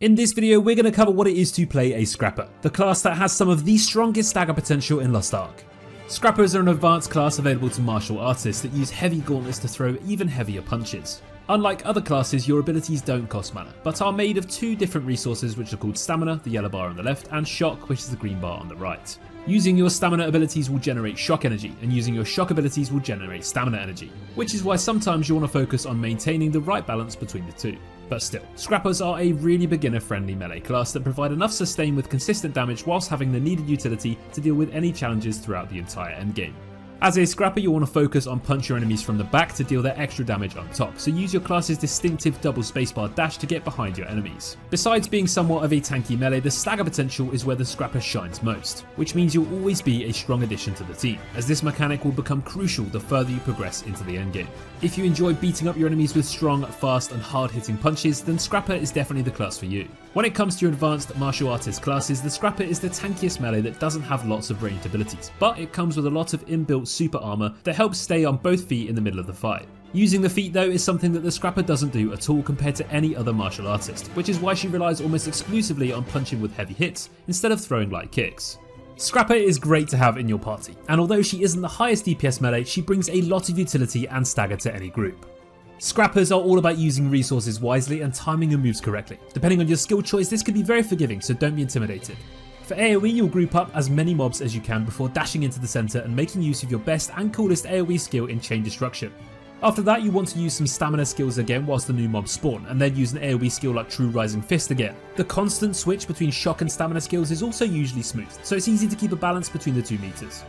In this video, we're going to cover what it is to play a Scrapper, the class that has some of the strongest stagger potential in Lost Ark. Scrappers are an advanced class available to martial artists that use heavy gauntlets to throw even heavier punches. Unlike other classes, your abilities don't cost mana, but are made of two different resources which are called Stamina, the yellow bar on the left, and Shock, which is the green bar on the right. Using your Stamina abilities will generate Shock energy, and using your Shock abilities will generate Stamina energy, which is why sometimes you want to focus on maintaining the right balance between the two. But still, Scrappers are a really beginner-friendly melee class that provide enough sustain with consistent damage whilst having the needed utility to deal with any challenges throughout the entire endgame. As a Scrapper, you want to focus on punch your enemies from the back to deal their extra damage on top, so use your class's distinctive double spacebar dash to get behind your enemies. Besides being somewhat of a tanky melee, the stagger potential is where the Scrapper shines most, which means you'll always be a strong addition to the team, as this mechanic will become crucial the further you progress into the endgame. If you enjoy beating up your enemies with strong, fast and hard-hitting punches, then Scrapper is definitely the class for you. When it comes to your advanced martial artist classes, the Scrapper is the tankiest melee that doesn't have lots of ranged abilities, but it comes with a lot of inbuilt super armor that helps stay on both feet in the middle of the fight. Using the feet though is something that the Scrapper doesn't do at all compared to any other martial artist, which is why she relies almost exclusively on punching with heavy hits instead of throwing light kicks. Scrapper is great to have in your party, and although she isn't the highest DPS melee, she brings a lot of utility and stagger to any group. Scrappers are all about using resources wisely and timing your moves correctly. Depending on your skill choice, this can be very forgiving, so don't be intimidated. For AoE, you'll group up as many mobs as you can before dashing into the centre and making use of your best and coolest AoE skill in Chain Destruction. After that, you want to use some stamina skills again whilst the new mobs spawn, and then use an AoE skill like True Rising Fist again. The constant switch between shock and stamina skills is also usually smooth, so it's easy to keep a balance between the two meters.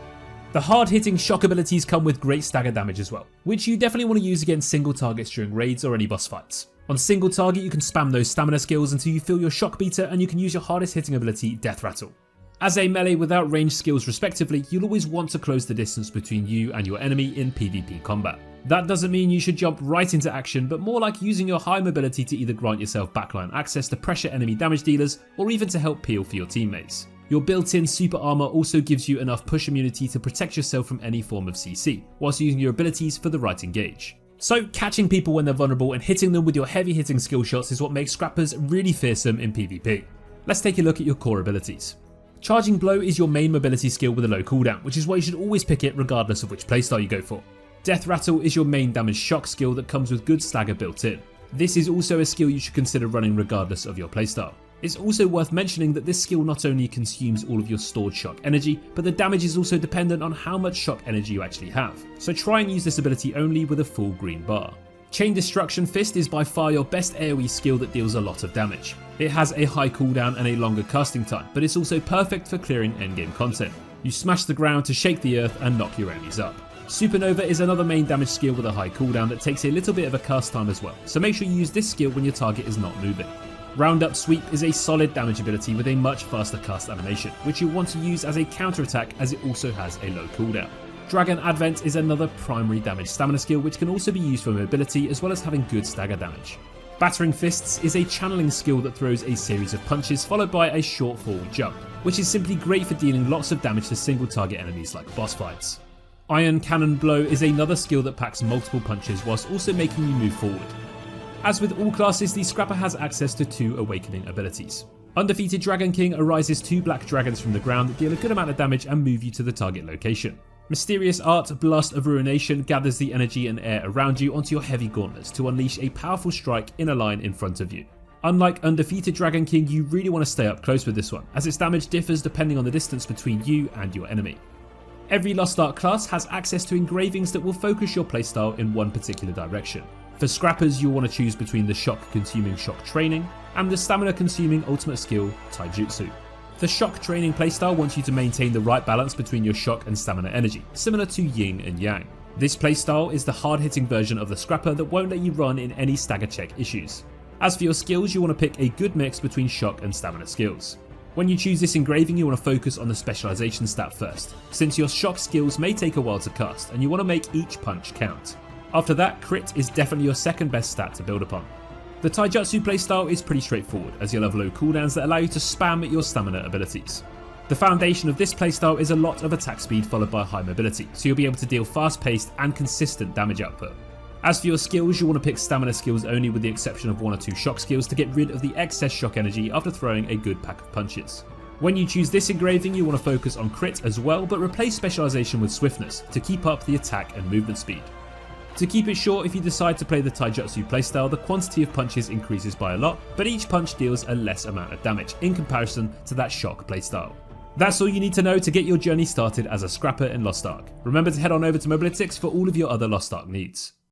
The hard-hitting shock abilities come with great stagger damage as well, which you definitely want to use against single targets during raids or any boss fights. On single target, you can spam those stamina skills until you feel your shock beater, and you can use your hardest hitting ability, Death Rattle. As a melee without range skills respectively, you'll always want to close the distance between you and your enemy in PvP combat. That doesn't mean you should jump right into action, but more like using your high mobility to either grant yourself backline access to pressure enemy damage dealers, or even to help peel for your teammates. Your built-in super armor also gives you enough push immunity to protect yourself from any form of CC, whilst using your abilities for the right engage. So catching people when they're vulnerable and hitting them with your heavy hitting skill shots is what makes Scrappers really fearsome in PvP. Let's take a look at your core abilities. Charging Blow is your main mobility skill with a low cooldown, which is why you should always pick it regardless of which playstyle you go for. Death Rattle is your main damage shock skill that comes with good stagger built in. This is also a skill you should consider running regardless of your playstyle. It's also worth mentioning that this skill not only consumes all of your stored shock energy, but the damage is also dependent on how much shock energy you actually have, so try and use this ability only with a full green bar. Chain Destruction Fist is by far your best AoE skill that deals a lot of damage. It has a high cooldown and a longer casting time, but it's also perfect for clearing endgame content. You smash the ground to shake the earth and knock your enemies up. Supernova is another main damage skill with a high cooldown that takes a little bit of a cast time as well, so make sure you use this skill when your target is not moving. Roundup Sweep is a solid damage ability with a much faster cast animation, which you'll want to use as a counter attack as it also has a low cooldown. Dragon Advent is another primary damage stamina skill which can also be used for mobility as well as having good stagger damage. Battering Fists is a channeling skill that throws a series of punches followed by a short forward jump, which is simply great for dealing lots of damage to single target enemies like boss fights. Iron Cannon Blow is another skill that packs multiple punches whilst also making you move forward. As with all classes, the Scrapper has access to two awakening abilities. Undefeated Dragon King arises two black dragons from the ground that deal a good amount of damage and move you to the target location. Mysterious Art Blast of Ruination gathers the energy and air around you onto your heavy gauntlets to unleash a powerful strike in a line in front of you. Unlike Undefeated Dragon King, you really want to stay up close with this one, as its damage differs depending on the distance between you and your enemy. Every Lost Ark class has access to engravings that will focus your playstyle in one particular direction. For Scrappers, you'll want to choose between the shock-consuming Shock Training and the stamina-consuming ultimate skill, Taijutsu. The Shock Training playstyle wants you to maintain the right balance between your shock and stamina energy, similar to Yin and Yang. This playstyle is the hard-hitting version of the Scrapper that won't let you run in any stagger check issues. As for your skills, you want to pick a good mix between shock and stamina skills. When you choose this engraving, you want to focus on the specialization stat first, since your shock skills may take a while to cast and you want to make each punch count. After that, crit is definitely your second best stat to build upon. The Taijutsu playstyle is pretty straightforward, as you'll have low cooldowns that allow you to spam your stamina abilities. The foundation of this playstyle is a lot of attack speed followed by high mobility, so you'll be able to deal fast paced and consistent damage output. As for your skills, you want to pick stamina skills only with the exception of 1 or 2 shock skills to get rid of the excess shock energy after throwing a good pack of punches. When you choose this engraving, you want to focus on crit as well, but replace specialization with swiftness to keep up the attack and movement speed. To keep it short, if you decide to play the Taijutsu playstyle, the quantity of punches increases by a lot, but each punch deals a less amount of damage in comparison to that shock playstyle. That's all you need to know to get your journey started as a scrapper in Lost Ark. Remember to head on over to Mobalytics for all of your other Lost Ark needs.